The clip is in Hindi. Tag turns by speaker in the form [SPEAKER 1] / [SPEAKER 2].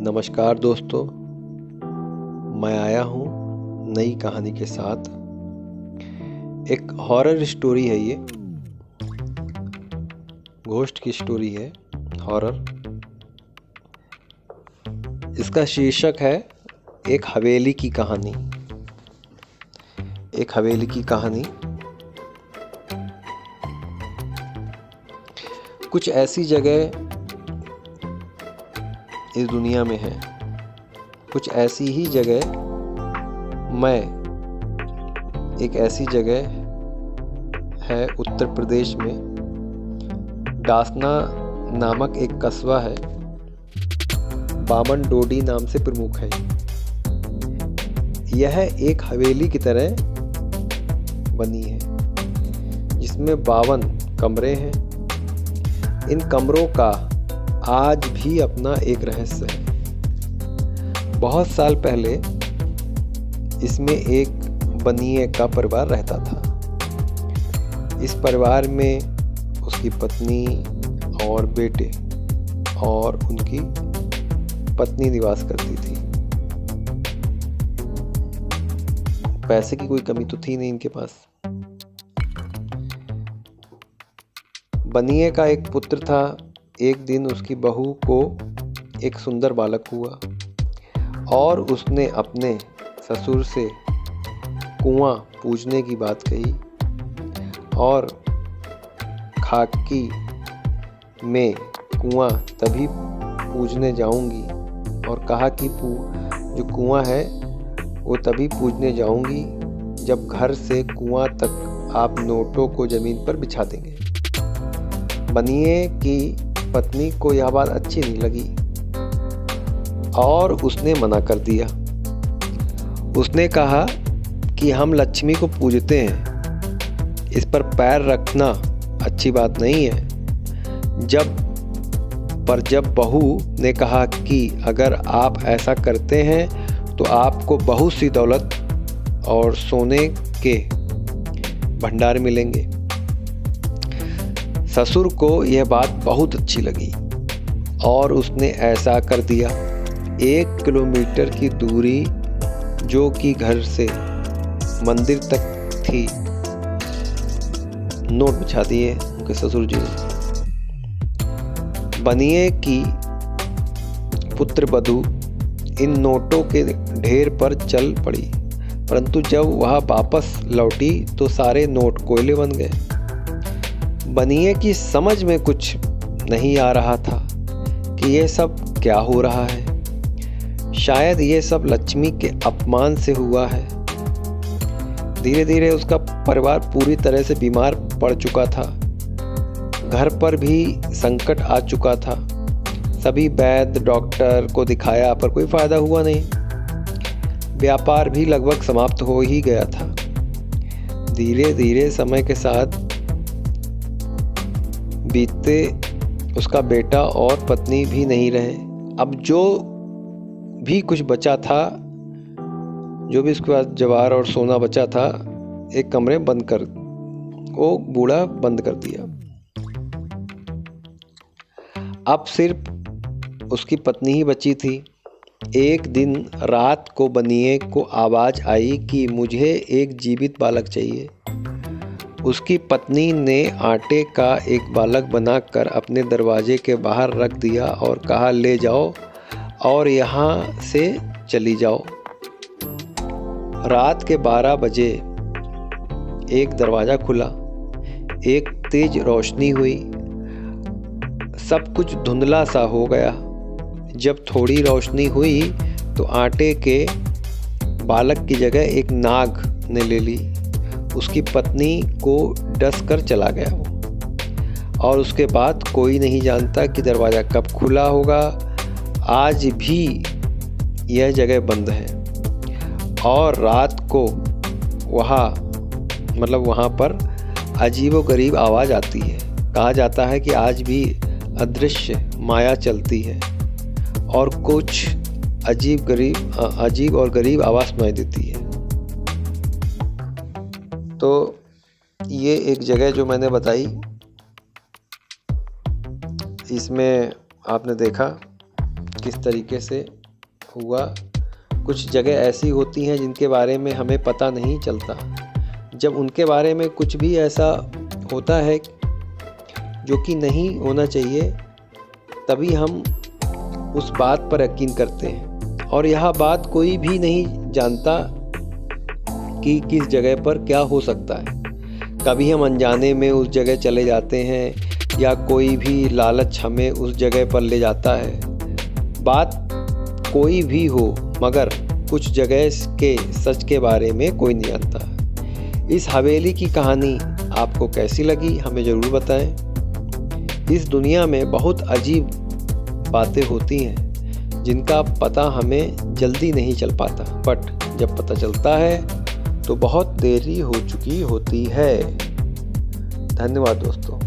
[SPEAKER 1] नमस्कार दोस्तों, मैं आया हूँ नई कहानी के साथ। एक हॉरर स्टोरी है। ये घोस्ट की स्टोरी है, हॉरर। इसका शीर्षक है एक हवेली की कहानी। एक हवेली की कहानी। कुछ ऐसी जगह इस दुनिया में है, कुछ ऐसी ही जगह मैं एक ऐसी जगह है उत्तर प्रदेश में। डासना नामक एक कस्बा है, बामन डोडी नाम से प्रमुख है। यह एक हवेली की तरह बनी है जिसमें 52 कमरे हैं। इन कमरों का आज भी अपना एक रहस्य है। बहुत साल पहले इसमें एक बनिए का परिवार रहता था। इस परिवार में उसकी पत्नी और बेटे और उनकी पत्नी निवास करती थी। पैसे की कोई कमी तो थी नहीं इनके पास। बनिए का एक पुत्र था। एक दिन उसकी बहू को एक सुंदर बालक हुआ और उसने अपने ससुर से कुआं पूजने की बात कही और खाकी में कुआं तभी पूजने जाऊंगी और कहा कि जो कुआं है वो तभी पूजने जाऊंगी जब घर से कुआं तक आप नोटों को जमीन पर बिछा देंगे। बनिए की पत्नी को यह बात अच्छी नहीं लगी और उसने मना कर दिया। उसने कहा कि हम लक्ष्मी को पूजते हैं, इस पर पैर रखना अच्छी बात नहीं है। जब बहू ने कहा कि अगर आप ऐसा करते हैं तो आपको बहुत सी दौलत और सोने के भंडार मिलेंगे। ससुर को यह बात बहुत अच्छी लगी और उसने ऐसा कर दिया। 1 किलोमीटर की दूरी जो कि घर से मंदिर तक थी, नोट बिछा दिए उनके ससुर जी ने। बनिए की पुत्र वधू इन नोटों के ढेर पर चल पड़ी, परंतु जब वह वापस लौटी तो सारे नोट कोयले बन गए। बनिए की समझ में कुछ नहीं आ रहा था कि यह सब क्या हो रहा है। शायद ये सब लक्ष्मी के अपमान से हुआ है। धीरे धीरे उसका परिवार पूरी तरह से बीमार पड़ चुका था। घर पर भी संकट आ चुका था। सभी वैद्य डॉक्टर को दिखाया पर कोई फायदा हुआ नहीं। व्यापार भी लगभग समाप्त हो ही गया था। धीरे धीरे समय के साथ बीतते उसका बेटा और पत्नी भी नहीं रहे। अब जो भी कुछ बचा था, जो भी उसके पास जवाहर और सोना बचा था, एक कमरे बंद कर वो बूढ़ा बंद कर दिया। अब सिर्फ उसकी पत्नी ही बची थी। एक दिन रात को बनिए को आवाज आई कि मुझे एक जीवित बालक चाहिए। उसकी पत्नी ने आटे का एक बालक बनाकर अपने दरवाजे के बाहर रख दिया और कहा, ले जाओ और यहाँ से चली जाओ। रात के 12 बजे एक दरवाज़ा खुला, एक तेज रोशनी हुई। सब कुछ धुंधला सा हो गया। जब थोड़ी रोशनी हुई तो आटे के बालक की जगह एक नाग ने ले ली। उसकी पत्नी को डस कर चला गया वो। और उसके बाद कोई नहीं जानता कि दरवाज़ा कब खुला होगा। आज भी यह जगह बंद है और रात को वहाँ पर अजीबोगरीब आवाज़ आती है। कहा जाता है कि आज भी अदृश्य माया चलती है और कुछ अजीब और गरीब आवाज़ सुनाई देती है। तो ये एक जगह जो मैंने बताई, इसमें आपने देखा किस तरीके से हुआ। कुछ जगह ऐसी होती हैं जिनके बारे में हमें पता नहीं चलता। जब उनके बारे में कुछ भी ऐसा होता है जो कि नहीं होना चाहिए, तभी हम उस बात पर यकीन करते हैं। और यह बात कोई भी नहीं जानता कि किस जगह पर क्या हो सकता है। कभी हम अनजाने में उस जगह चले जाते हैं या कोई भी लालच हमें उस जगह पर ले जाता है। बात कोई भी हो, मगर कुछ जगह के सच के बारे में कोई नहीं जानता। इस हवेली की कहानी आपको कैसी लगी हमें ज़रूर बताएं। इस दुनिया में बहुत अजीब बातें होती हैं जिनका पता हमें जल्दी नहीं चल पाता, बट जब पता चलता है तो बहुत देरी हो चुकी होती है। धन्यवाद दोस्तों।